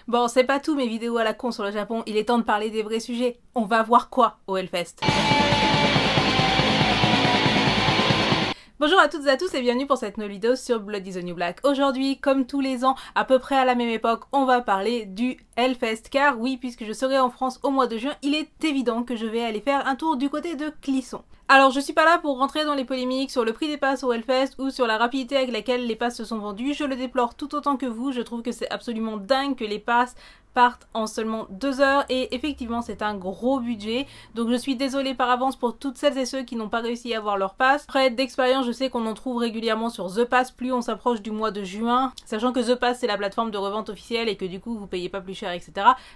Bon, c'est pas tout mes vidéos à la con sur le Japon, il est temps de parler des vrais sujets. On va voir quoi au Hellfest? Bonjour à toutes et à tous et bienvenue pour cette nouvelle vidéo sur Blood is the New Black. Aujourd'hui, comme tous les ans, à peu près à la même époque, on va parler du Hellfest. Car oui, puisque je serai en France au mois de juin, il est évident que je vais aller faire un tour du côté de Clisson. Alors je suis pas là pour rentrer dans les polémiques sur le prix des passes au Hellfest ou sur la rapidité avec laquelle les passes se sont vendues, je le déplore tout autant que vous, je trouve que c'est absolument dingue que les passes partent en seulement 2 heures et effectivement c'est un gros budget, donc je suis désolée par avance pour toutes celles et ceux qui n'ont pas réussi à avoir leur passe. Après d'expérience je sais qu'on en trouve régulièrement sur The Pass plus on s'approche du mois de juin, sachant que The Pass c'est la plateforme de revente officielle et que du coup vous payez pas plus cher etc.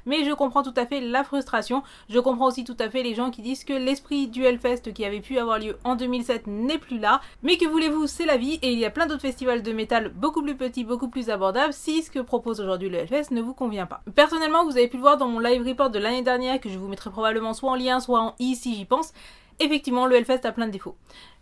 Mais je comprends tout à fait la frustration, je comprends aussi tout à fait les gens qui disent que l'esprit du Hellfest qui avait pu avoir lieu en 2007 n'est plus là, mais que voulez-vous, c'est la vie et il y a plein d'autres festivals de métal beaucoup plus petits, beaucoup plus abordables si ce que propose aujourd'hui le Hellfest ne vous convient pas. Personnellement, vous avez pu le voir dans mon live report de l'année dernière que je vous mettrai probablement soit en lien, soit en i si j'y pense, effectivement le Hellfest a plein de défauts.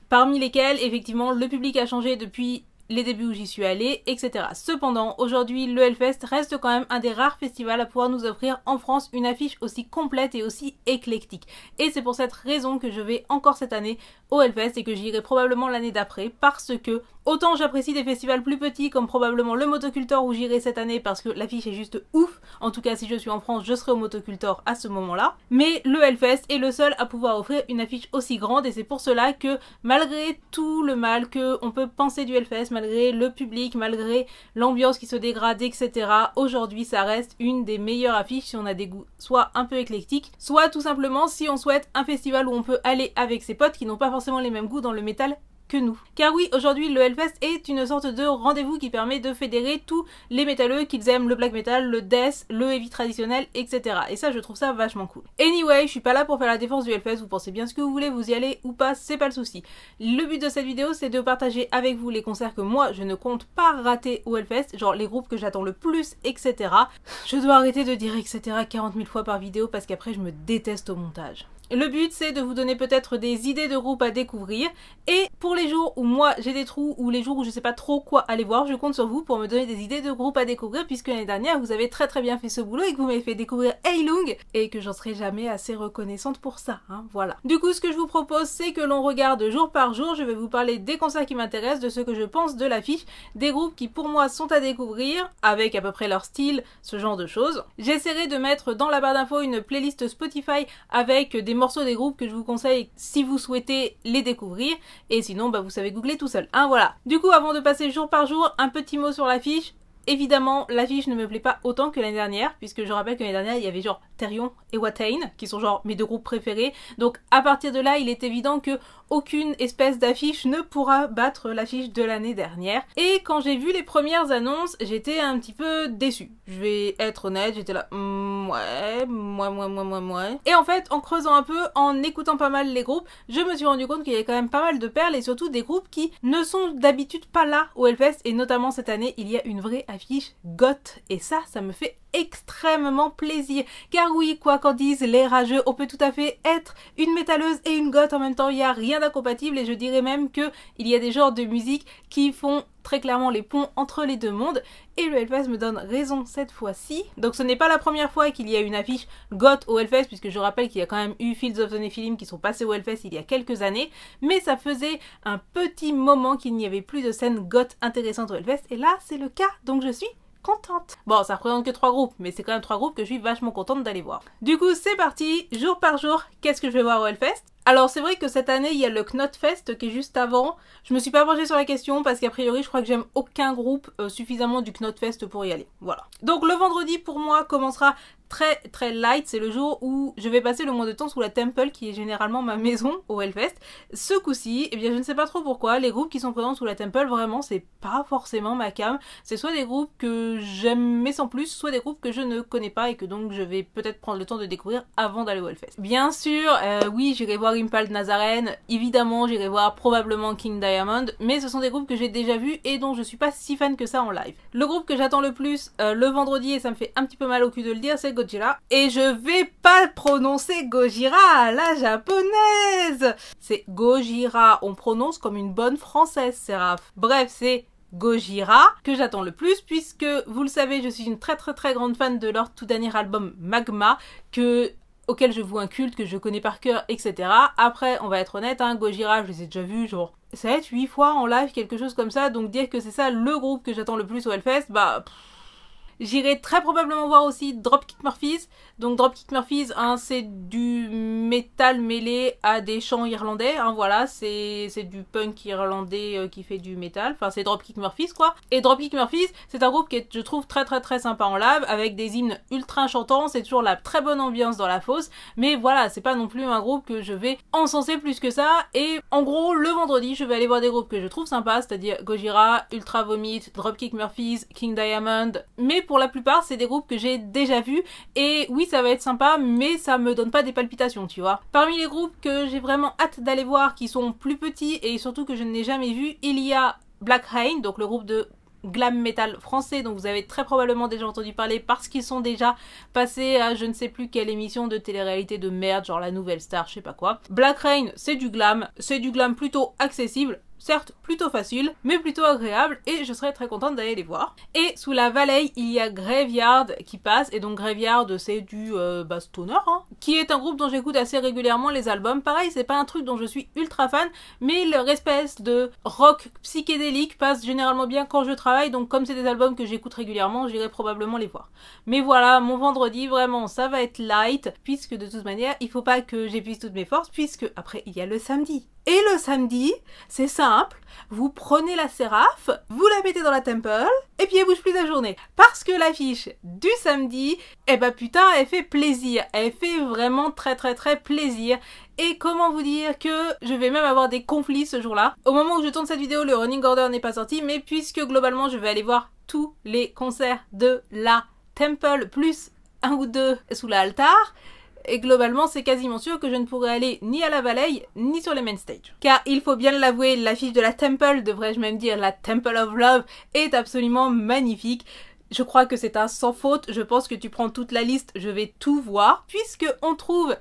Parmi lesquels, effectivement, le public a changé depuis les débuts où j'y suis allée, etc. Cependant, aujourd'hui, le Hellfest reste quand même un des rares festivals à pouvoir nous offrir en France une affiche aussi complète et aussi éclectique. Et c'est pour cette raison que je vais encore cette année au Hellfest et que j'irai probablement l'année d'après parce que autant j'apprécie des festivals plus petits comme probablement le Motocultor où j'irai cette année parce que l'affiche est juste ouf. En tout cas, si je suis en France, je serai au Motocultor à ce moment-là. Mais le Hellfest est le seul à pouvoir offrir une affiche aussi grande et c'est pour cela que malgré tout le mal qu'on peut penser du Hellfest, malgré le public, malgré l'ambiance qui se dégrade, etc. Aujourd'hui, ça reste une des meilleures affiches si on a des goûts soit un peu éclectiques, soit tout simplement si on souhaite un festival où on peut aller avec ses potes qui n'ont pas forcément les mêmes goûts dans le métal que nous. Car oui, aujourd'hui, le Hellfest est une sorte de rendez-vous qui permet de fédérer tous les métalleux, qu'ils aiment le black metal, le death, le heavy traditionnel, etc. Et ça, je trouve ça vachement cool. Anyway, je suis pas là pour faire la défense du Hellfest, vous pensez bien ce que vous voulez, vous y allez ou pas, c'est pas le souci. Le but de cette vidéo, c'est de partager avec vous les concerts que moi, je ne compte pas rater au Hellfest, genre les groupes que j'attends le plus, etc. Je dois arrêter de dire etc 40 000 fois par vidéo parce qu'après, je me déteste au montage. Le but c'est de vous donner peut-être des idées de groupes à découvrir et pour les jours où moi j'ai des trous ou les jours où je sais pas trop quoi aller voir, je compte sur vous pour me donner des idées de groupes à découvrir puisque l'année dernière vous avez très bien fait ce boulot et que vous m'avez fait découvrir Heilung et que j'en serai jamais assez reconnaissante pour ça, hein, voilà. Du coup ce que je vous propose c'est que l'on regarde jour par jour, je vais vous parler des concerts qui m'intéressent, de ce que je pense de l'affiche, des groupes qui pour moi sont à découvrir avec à peu près leur style, ce genre de choses. J'essaierai de mettre dans la barre d'infos une playlist Spotify avec des morceaux des groupes que je vous conseille si vous souhaitez les découvrir et sinon bah vous savez googler tout seul, hein, voilà. Du coup avant de passer jour par jour, un petit mot sur l'affiche. Évidemment, l'affiche ne me plaît pas autant que l'année dernière, puisque je rappelle que l'année dernière, il y avait genre Therion et Watain, qui sont genre mes deux groupes préférés. Donc à partir de là, il est évident que aucune espèce d'affiche ne pourra battre l'affiche de l'année dernière. Et quand j'ai vu les premières annonces, j'étais un petit peu déçue. Je vais être honnête, j'étais là, ouais. Et en fait, en creusant un peu, en écoutant pas mal les groupes, je me suis rendu compte qu'il y avait quand même pas mal de perles et surtout des groupes qui ne sont d'habitude pas là au Hellfest. Et notamment cette année, il y a une vraie affiche goth et ça me fait extrêmement plaisir. Car oui, quoi qu'en disent les rageux, on peut tout à fait être une métalleuse et une goth en même temps, il n'y a rien d'incompatible et je dirais même que il y a des genres de musique qui font très clairement les ponts entre les deux mondes et le Hellfest me donne raison cette fois-ci. Donc ce n'est pas la première fois qu'il y a une affiche goth au Hellfest puisque je rappelle qu'il y a quand même eu Fields of the Nephilim qui sont passés au Hellfest il y a quelques années, mais ça faisait un petit moment qu'il n'y avait plus de scène goth intéressante au Hellfest et là c'est le cas donc je suis contente. Bon, ça représente que 3 groupes, mais c'est quand même 3 groupes que je suis vachement contente d'aller voir. Du coup, c'est parti, jour par jour, qu'est-ce que je vais voir au Hellfest? Alors c'est vrai que cette année il y a le Knotfest qui est juste avant. Je me suis pas penchée sur la question parce qu'a priori je crois que j'aime aucun groupe suffisamment du Knotfest pour y aller. Voilà. Donc le vendredi pour moi commencera très light, c'est le jour où je vais passer le moins de temps sous la Temple qui est généralement ma maison au Hellfest. Ce coup-ci, eh bien je ne sais pas trop pourquoi, les groupes qui sont présents sous la Temple vraiment c'est pas forcément ma came. C'est soit des groupes que j'aime mais sans plus, soit des groupes que je ne connais pas et que donc je vais peut-être prendre le temps de découvrir avant d'aller au Hellfest. Bien sûr, oui j'irai voir Impaled Nazaren, évidemment j'irai voir probablement King Diamond, mais ce sont des groupes que j'ai déjà vus et dont je suis pas si fan que ça en live. Le groupe que j'attends le plus le vendredi, et ça me fait un petit peu mal au cul de le dire, c'est Gojira. Et je vais pas prononcer Gojira à la japonaise. C'est Gojira, on prononce comme une bonne française, Séraph. Bref, c'est Gojira, que j'attends le plus, puisque, vous le savez, je suis une très grande fan de leur tout dernier album Magma, auquel je voue un culte, que je connais par cœur, etc. Après, on va être honnête, hein, Gojira, je les ai déjà vus genre 7, 8 fois en live, quelque chose comme ça, donc dire que c'est ça le groupe que j'attends le plus au Hellfest, bah... J'irai très probablement voir aussi Dropkick Murphys. Donc Dropkick Murphys, hein, c'est du métal mêlé à des chants irlandais. Hein, voilà, c'est du punk irlandais qui fait du métal. Enfin, c'est Dropkick Murphys, quoi. Et Dropkick Murphys, c'est un groupe que je trouve très sympa en live, avec des hymnes ultra chantants. C'est toujours la très bonne ambiance dans la fosse. Mais voilà, c'est pas non plus un groupe que je vais encenser plus que ça. Et en gros, le vendredi, je vais aller voir des groupes que je trouve sympas, c'est-à-dire Gojira, Ultra Vomit, Dropkick Murphys, King Diamond. Mais pour la plupart, c'est des groupes que j'ai déjà vus. Et oui, ça va être sympa, mais ça me donne pas des palpitations, tu vois. Parmi les groupes que j'ai vraiment hâte d'aller voir, qui sont plus petits et surtout que je n'ai jamais vus, il y a Black Rain, donc le groupe de glam metal français, dont vous avez très probablement déjà entendu parler parce qu'ils sont déjà passés à je ne sais plus quelle émission de télé-réalité de merde, genre La Nouvelle Star, je sais pas quoi. Black Rain, c'est du glam plutôt accessible. Certes, plutôt facile, mais plutôt agréable, et je serais très contente d'aller les voir. Et sous la Valley, il y a Graveyard qui passe, et donc Graveyard, c'est du stoner, hein, qui est un groupe dont j'écoute assez régulièrement les albums. Pareil, c'est pas un truc dont je suis ultra fan, mais leur espèce de rock psychédélique passe généralement bien quand je travaille, donc comme c'est des albums que j'écoute régulièrement, j'irai probablement les voir. Mais voilà, mon vendredi, vraiment, ça va être light, puisque de toute manière, il faut pas que j'épuise toutes mes forces, puisque après, il y a le samedi. Et le samedi, c'est simple, vous prenez la Séraph, vous la mettez dans la Temple, et puis elle bouge plus la journée. Parce que l'affiche du samedi, eh bah putain, elle fait plaisir. Elle fait vraiment très plaisir. Et comment vous dire que je vais même avoir des conflits ce jour-là. Au moment où je tourne cette vidéo, le running order n'est pas sorti, mais puisque globalement je vais aller voir tous les concerts de la Temple, plus un ou deux sous l'altar, et globalement, c'est quasiment sûr que je ne pourrai aller ni à la Valley, ni sur les main stage. Car il faut bien l'avouer, l'affiche de la Temple, devrais-je même dire la Temple of Love, est absolument magnifique. Je crois que c'est un sans faute, je pense que tu prends toute la liste, je vais tout voir, puisque on trouve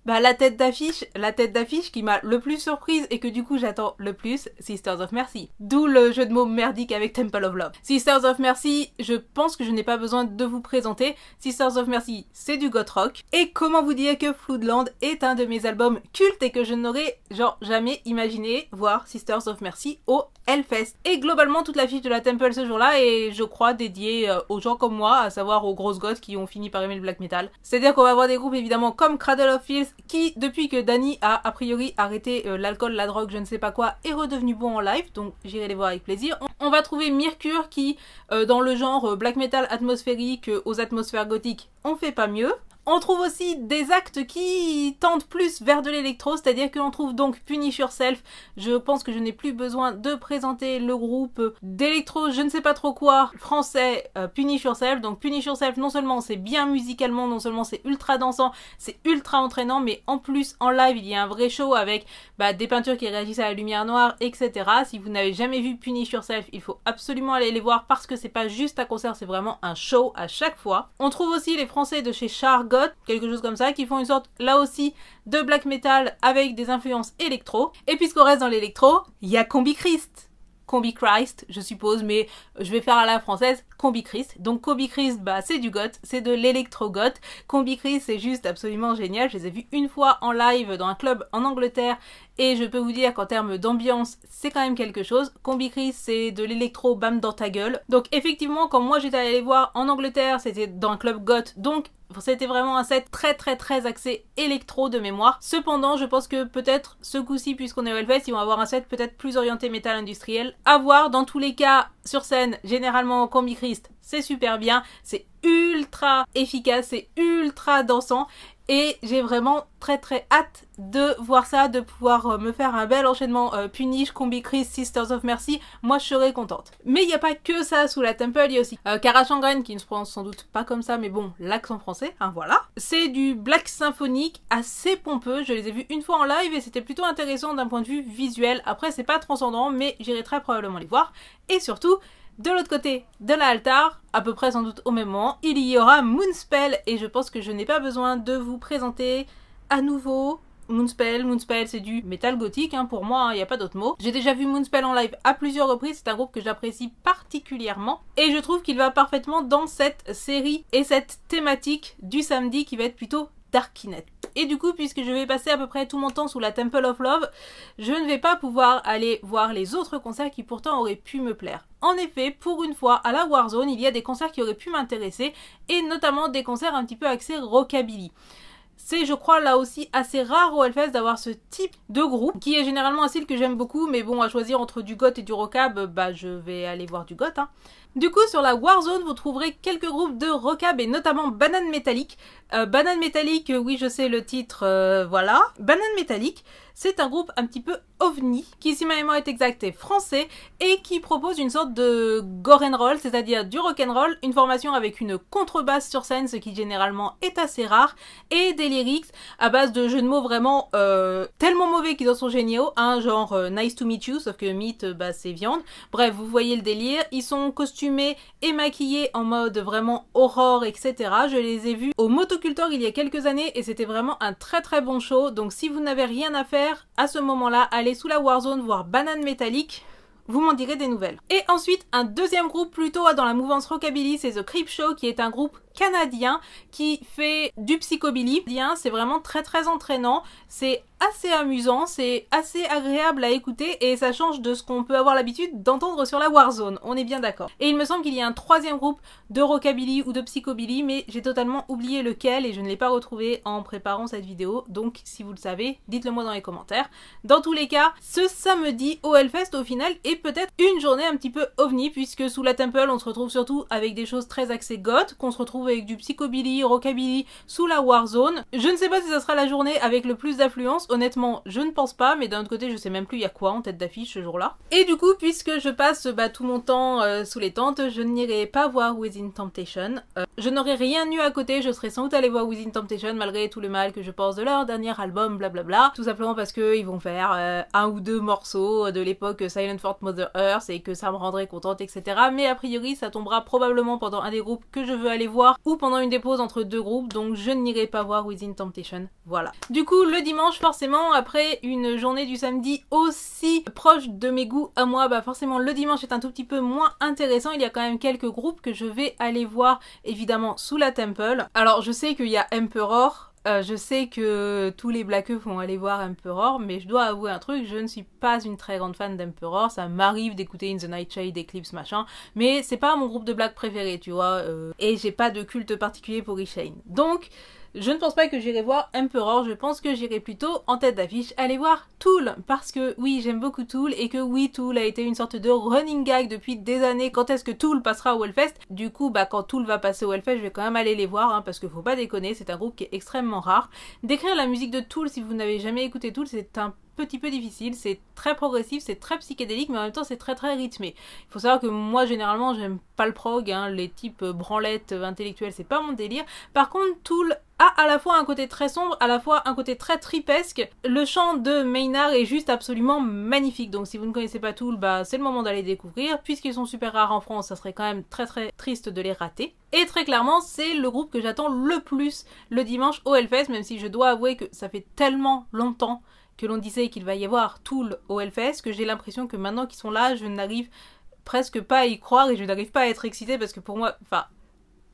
la tête d'affiche qui m'a le plus surprise et que du coup j'attends le plus, Sisters of Mercy. D'où le jeu de mots merdique avec Temple of Love. Sisters of Mercy, je pense que je n'ai pas besoin de vous présenter. Sisters of Mercy, c'est du goth rock. Et comment vous dire que Floodland est un de mes albums cultes et que je n'aurais genre jamais imaginé voir Sisters of Mercy au Hellfest. Et globalement, toute l'affiche de la Temple ce jour-là est, je crois, dédiée aux gens comme moi, à savoir aux grosses goths qui ont fini par aimer le black metal. C'est-à-dire qu'on va avoir des groupes évidemment comme Cradle of Filth, qui, depuis que Danny a priori arrêté l'alcool, la drogue, je ne sais pas quoi, est redevenu bon en live, donc j'irai les voir avec plaisir. On va trouver Mercure qui, dans le genre black metal atmosphérique aux atmosphères gothiques, on fait pas mieux. On trouve aussi des actes qui tendent plus vers de l'électro, c'est-à-dire que l'on trouve donc Punish Yourself. Je pense que je n'ai plus besoin de présenter le groupe d'électro, je ne sais pas trop quoi, français, Punish Yourself. Donc Punish Yourself, non seulement c'est bien musicalement, non seulement c'est ultra dansant, c'est ultra entraînant, mais en plus en live il y a un vrai show avec des peintures qui réagissent à la lumière noire, etc. Si vous n'avez jamais vu Punish Yourself, il faut absolument aller les voir parce que c'est pas juste un concert, c'est vraiment un show à chaque fois. On trouve aussi les Français de chez Chargot, quelque chose comme ça, qui font une sorte là aussi de black metal avec des influences électro. Et puisqu'on reste dans l'électro, il y a Combi Christ. Combi Christ, je suppose, mais je vais faire à la française, Combi Christ. Donc Combi Christ, c'est du goth, c'est de l'électro-goth. Combi Christ, c'est juste absolument génial. Je les ai vus une fois en live dans un club en Angleterre et je peux vous dire qu'en termes d'ambiance, c'est quand même quelque chose. Combi Christ, c'est de l'électro bam dans ta gueule. Donc effectivement, quand moi j'étais allée les voir en Angleterre, c'était dans un club goth, donc c'était vraiment un set très axé électro de mémoire. Cependant, je pense que peut-être ce coup-ci, puisqu'on est au Hellfest, ils vont avoir un set peut-être plus orienté métal industriel. À voir, dans tous les cas, sur scène, généralement, Combi Christ, c'est super bien, c'est ultra efficace, c'est ultra dansant. Et j'ai vraiment très hâte de voir ça, de pouvoir me faire un bel enchaînement Punish, Combi Christ, Sisters of Mercy. Moi je serais contente. Mais il n'y a pas que ça sous la Temple, il y a aussi Karachangren qui ne se prononce sans doute pas comme ça, mais bon, l'accent français, hein, voilà. C'est du black symphonique assez pompeux, je les ai vus une fois en live et c'était plutôt intéressant d'un point de vue visuel. Après c'est pas transcendant, mais j'irai très probablement les voir. Et surtout, de l'autre côté de l'altar, à peu près sans doute au même moment, il y aura Moonspell et je pense que je n'ai pas besoin de vous présenter à nouveau Moonspell. Moonspell c'est du métal gothique hein, pour moi, il n'y a pas d'autre mot. J'ai déjà vu Moonspell en live à plusieurs reprises, c'est un groupe que j'apprécie particulièrement et je trouve qu'il va parfaitement dans cette série et cette thématique du samedi qui va être plutôt darkinette. Et du coup, puisque je vais passer à peu près tout mon temps sous la Temple of Love, je ne vais pas pouvoir aller voir les autres concerts qui pourtant auraient pu me plaire. En effet, pour une fois, à la Warzone, il y a des concerts qui auraient pu m'intéresser, et notamment des concerts un petit peu axés rockabilly. C'est, je crois, là aussi assez rare au Hellfest d'avoir ce type de groupe, qui est généralement un style que j'aime beaucoup, mais bon, à choisir entre du goth et du rockab, bah je vais aller voir du goth, hein. Du coup, sur la Warzone, vous trouverez quelques groupes de rockab et notamment Banane Métallique. Banane Métallique, oui, je sais le titre, voilà. Banane Métallique, c'est un groupe un petit peu ovni, qui, si ma mémoire est exacte, est français et qui propose une sorte de gore and roll, c'est-à-dire du rock'n'roll, une formation avec une contrebasse sur scène, ce qui généralement est assez rare, et des lyrics à base de jeux de mots vraiment tellement mauvais qu'ils en sont géniaux, hein, genre nice to meet you, sauf que meat, bah c'est viande. Bref, vous voyez le délire, ils sont costumés et maquillés en mode vraiment horror, etc. Je les ai vus au Motocultor il y a quelques années et c'était vraiment un très très bon show, donc si vous n'avez rien à faire à ce moment-là, allez sous la Warzone voir Banane Métallique, vous m'en direz des nouvelles. Et ensuite, un deuxième groupe plutôt dans la mouvance rockabilly, c'est The Creepshow, qui est un groupe canadien qui fait du psychobilly. C'est vraiment très très entraînant, c'est assez amusant, c'est assez agréable à écouter et ça change de ce qu'on peut avoir l'habitude d'entendre sur la Warzone, on est bien d'accord. Et il me semble qu'il y a un troisième groupe de rockabilly ou de psychobilly, mais j'ai totalement oublié lequel et je ne l'ai pas retrouvé en préparant cette vidéo, donc si vous le savez, dites-le moi dans les commentaires. Dans tous les cas, ce samedi au Hellfest au final est peut-être une journée un petit peu ovni, puisque sous la Temple on se retrouve surtout avec des choses très axées goth, qu'on se retrouve avec du psychobilly, rockabilly sous la Warzone. Je ne sais pas si ça sera la journée avec le plus d'affluence, honnêtement je ne pense pas, mais d'un autre côté je sais même plus il y a quoi en tête d'affiche ce jour-là. Et du coup, puisque je passe tout mon temps sous les tentes, je n'irai pas voir Within Temptation. Je n'aurais rien eu à côté, je serais sans doute allée voir Within Temptation malgré tout le mal que je pense de leur dernier album, blablabla. Tout simplement parce qu'ils vont faire un ou deux morceaux de l'époque Silent Fort Mother Earth et que ça me rendrait contente, etc. Mais a priori ça tombera probablement pendant un des groupes que je veux aller voir ou pendant une des pauses entre deux groupes, donc je n'irai pas voir Within Temptation. Voilà. Du coup, le dimanche, forcément, après une journée du samedi aussi proche de mes goûts à moi, bah forcément le dimanche est un tout petit peu moins intéressant. Il y a quand même quelques groupes que je vais aller voir, évidemment, sous la Temple. Alors, je sais qu'il y a Emperor. Je sais que tous les blackeux vont aller voir Emperor, mais je dois avouer un truc, je ne suis pas une très grande fan d'Emperor. Ça m'arrive d'écouter In the Nightshade, Eclipse, machin, mais c'est pas mon groupe de black préféré, tu vois, et j'ai pas de culte particulier pour Ishane. Donc, je ne pense pas que j'irai voir Emperor, je pense que j'irai plutôt en tête d'affiche aller voir Tool, parce que oui, j'aime beaucoup Tool, et que oui, Tool a été une sorte de running gag depuis des années. Quand est-ce que Tool passera au Hellfest? Du coup, bah quand Tool va passer au Hellfest, je vais quand même aller les voir, hein, parce que faut pas déconner, c'est un groupe qui est extrêmement rare. Décrire la musique de Tool, si vous n'avez jamais écouté Tool, c'est un petit peu difficile, c'est très progressif, c'est très psychédélique, mais en même temps c'est très très rythmé. Il faut savoir que moi généralement j'aime pas le prog, hein, les types branlettes intellectuelles c'est pas mon délire. Par contre Tool a à la fois un côté très sombre, à la fois un côté très tripesque. Le chant de Maynard est juste absolument magnifique, donc si vous ne connaissez pas Tool, bah c'est le moment d'aller découvrir. Puisqu'ils sont super rares en France, ça serait quand même très très triste de les rater. Et très clairement c'est le groupe que j'attends le plus le dimanche au Hellfest, même si je dois avouer que ça fait tellement longtemps que l'on disait qu'il va y avoir Tool au Hellfest, que j'ai l'impression que maintenant qu'ils sont là, je n'arrive presque pas à y croire et je n'arrive pas à être excitée parce que pour moi, enfin,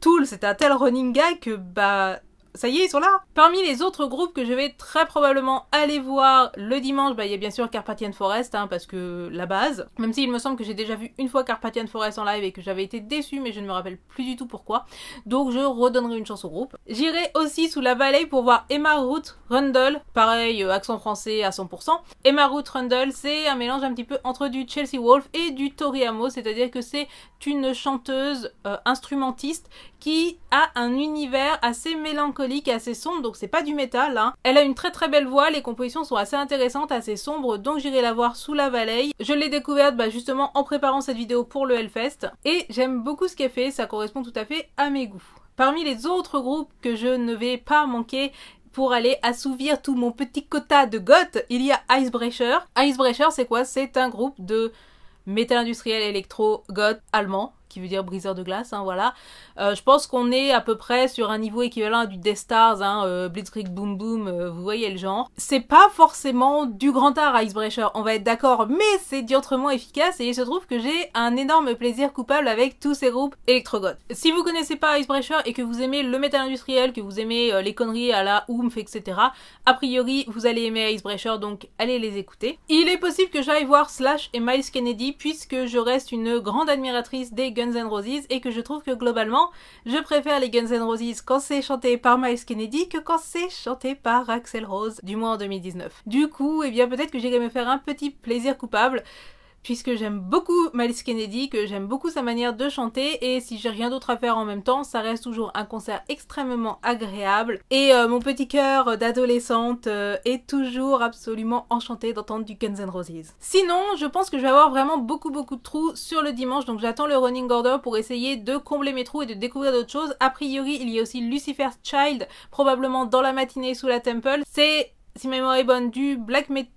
Tool c'est un tel running gag que bah ça y est, ils sont là. Parmi les autres groupes que je vais très probablement aller voir le dimanche, bah il y a bien sûr Carpathian Forest, hein, parce que la base, même s'il me semble que j'ai déjà vu une fois Carpathian Forest en live et que j'avais été déçue, mais je ne me rappelle plus du tout pourquoi, donc je redonnerai une chance au groupe. J'irai aussi sous la vallée pour voir Emma Ruth Rundle, pareil, accent français à 100%. Emma Ruth Rundle, c'est un mélange un petit peu entre du Chelsea Wolfe et du Tori Amos, c'est-à-dire que c'est une chanteuse instrumentiste qui a un univers assez mélancolique, assez sombre, donc c'est pas du métal, hein. Elle a une très très belle voix, les compositions sont assez intéressantes, assez sombres, donc j'irai la voir sous la vallée. Je l'ai découverte justement en préparant cette vidéo pour le Hellfest, et j'aime beaucoup ce qu'elle fait, ça correspond tout à fait à mes goûts. Parmi les autres groupes que je ne vais pas manquer pour aller assouvir tout mon petit quota de goth, il y a Icebreaker. Icebreaker c'est quoi? C'est un groupe de métal industriel électro goth allemand qui veut dire briseur de glace, hein, voilà. Je pense qu'on est à peu près sur un niveau équivalent à du Death Stars, hein, Blitzkrieg Boom Boom, vous voyez le genre. C'est pas forcément du grand art Icebreaker, on va être d'accord, mais c'est diantrement efficace et il se trouve que j'ai un énorme plaisir coupable avec tous ces groupes électro-goth. Si vous connaissez pas Icebreaker et que vous aimez le métal industriel, que vous aimez les conneries à la Oomph, etc., a priori vous allez aimer Icebreaker, donc allez les écouter. Il est possible que j'aille voir Slash et Myles Kennedy puisque je reste une grande admiratrice des Guns N' Roses et que je trouve que globalement je préfère les Guns N' Roses quand c'est chanté par Myles Kennedy que quand c'est chanté par Axl Rose, du moins en 2019. Du coup, eh bien peut-être que j'irai me faire un petit plaisir coupable puisque j'aime beaucoup Myles Kennedy, que j'aime beaucoup sa manière de chanter, et si j'ai rien d'autre à faire en même temps, ça reste toujours un concert extrêmement agréable, et mon petit cœur d'adolescente est toujours absolument enchanté d'entendre du Guns N' Roses. Sinon, je pense que je vais avoir vraiment beaucoup de trous sur le dimanche, donc j'attends le running order pour essayer de combler mes trous et de découvrir d'autres choses. A priori, il y a aussi Lucifer's Child, probablement dans la matinée sous la Temple. C'est, si ma mémoire est bonne, du black metal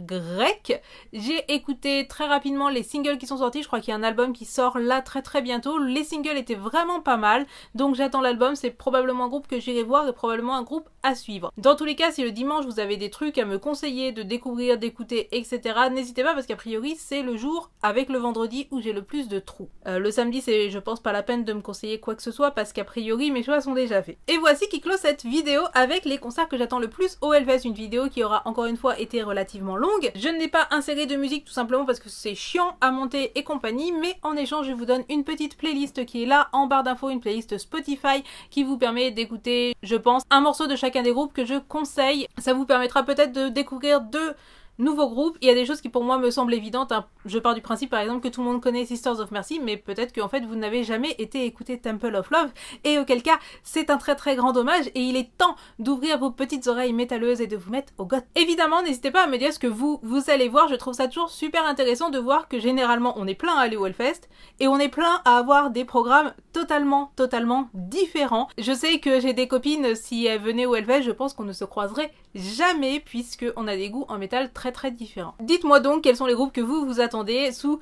grec. J'ai écouté très rapidement les singles qui sont sortis, je crois qu'il y a un album qui sort là très bientôt. Les singles étaient vraiment pas mal, donc j'attends l'album, c'est probablement un groupe que j'irai voir et probablement un groupe à suivre. Dans tous les cas, si le dimanche vous avez des trucs à me conseiller de découvrir, d'écouter, etc., n'hésitez pas parce qu'a priori c'est le jour avec le vendredi où j'ai le plus de trous. Le samedi c'est je pense pas la peine de me conseiller quoi que ce soit parce qu'a priori mes choix sont déjà faits. Et voici qui clôt cette vidéo avec les concerts que j'attends le plus au Hellfest, une vidéo qui aura encore une fois été relativement longue. Je n'ai pas inséré de musique tout simplement parce que c'est chiant à monter et compagnie, mais en échange je vous donne une petite playlist qui est là en barre d'infos, une playlist Spotify qui vous permet d'écouter, je pense, un morceau de chacun des groupes que je conseille. Ça vous permettra peut-être de découvrir deux nouveaux groupes. Il y a des choses qui pour moi me semblent évidentes, hein. Je pars du principe par exemple que tout le monde connaît Sisters of Mercy, mais peut-être qu'en fait vous n'avez jamais été écouter Temple of Love, et auquel cas c'est un très grand dommage, et il est temps d'ouvrir vos petites oreilles métalleuses et de vous mettre au goth. Évidemment, n'hésitez pas à me dire ce que vous allez voir, je trouve ça toujours super intéressant de voir que généralement on est plein à aller au Hellfest, et on est plein à avoir des programmes totalement différents. Je sais que j'ai des copines, si elles venaient au Hellfest, je pense qu'on ne se croiserait jamais, puisque on a des goûts en métal très différents. Dites-moi donc quels sont les groupes que vous attendez, sous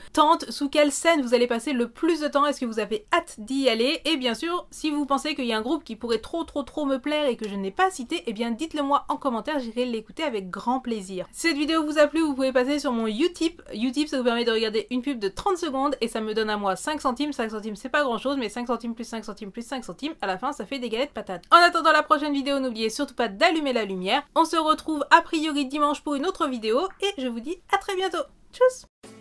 quelle scène vous allez passer le plus de temps, est-ce que vous avez hâte d'y aller, et bien sûr, si vous pensez qu'il y a un groupe qui pourrait trop me plaire et que je n'ai pas cité, eh bien dites-le moi en commentaire, j'irai l'écouter avec grand plaisir. Si cette vidéo vous a plu, vous pouvez passer sur mon Utip. Utip, ça vous permet de regarder une pub de 30 secondes et ça me donne à moi 5 centimes. 5 centimes c'est pas grand chose, mais 5 centimes plus 5 centimes plus 5 centimes, à la fin ça fait des galettes patates. En attendant la prochaine vidéo, n'oubliez surtout pas d'allumer la lumière. On se retrouve a priori dimanche pour une autre vidéo et je vous dis à très bientôt. Tchuss!